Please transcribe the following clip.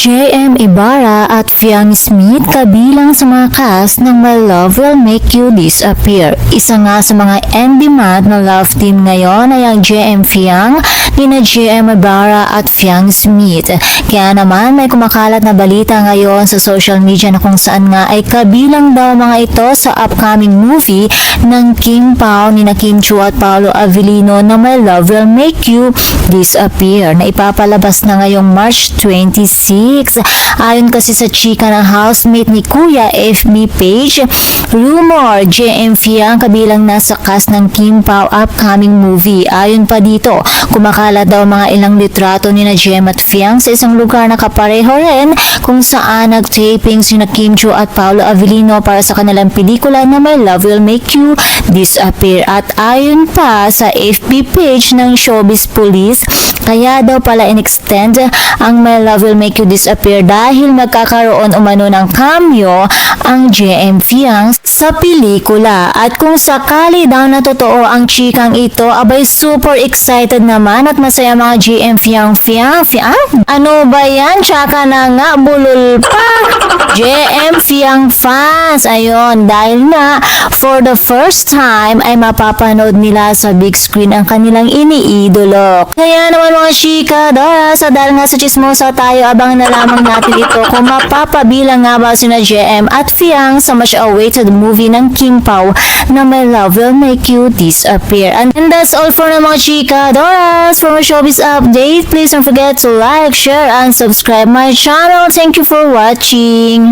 J.M. Ibarra at Fiang Smith kabilang sa mga cast ng My Love Will Make You Disappear. Isa nga sa mga in-demand na love team ngayon ay ang J.M. Fiang, nina J.M. Ibarra at Fiang Smith. Kaya naman may kumakalat na balita ngayon sa social media na kung saan nga ay kabilang daw mga ito sa upcoming movie ng Kim Pao, nina Kim Chiu at Paolo Avellino na My Love Will Make You Disappear na ipapalabas na ngayong March 26. Ayon kasi sa chika ng housemate ni Kuya FB page, rumor J.M. Fiang kabilang nasa cast ng Kim Pao upcoming movie. Ayon pa dito, kumakalat daw mga ilang litrato ni na Jem at Fiang sa isang lugar na kapareho rin kung saan nag-taping sina Kim Chiu at Paolo Avellino para sa kanilang pelikula na My Love Will Make You Disappear. At ayon pa sa FB page ng Showbiz Police, kaya daw pala in-extend ang My Love Will Make You Disappear dahil magkakaroon umano ng cameo ang J.M. Fiang sa pelikula. At kung sakali daw na totoo ang chikang ito, abay super excited naman at masaya mga J.M. Fiang. Ano ba yan? Tsaka na nga, bulol pa! J.M. Fiang fans, ayun, dahil nga for the first time ay mapapanood nila sa big screen ang kanilang iniidolo. Kaya naman mga chika, Dora, sa dahil nga sa chismosa tayo, abang na lamang natin ito kung mapapabilang nga ba sina J.M. at Fiang sa much awaited movie ng Kim Pao na My Love Will Make You Disappear. And that's all for na mga chika, Dora. For more showbiz update, please don't forget to like, share, and subscribe my channel. Thank you for watching.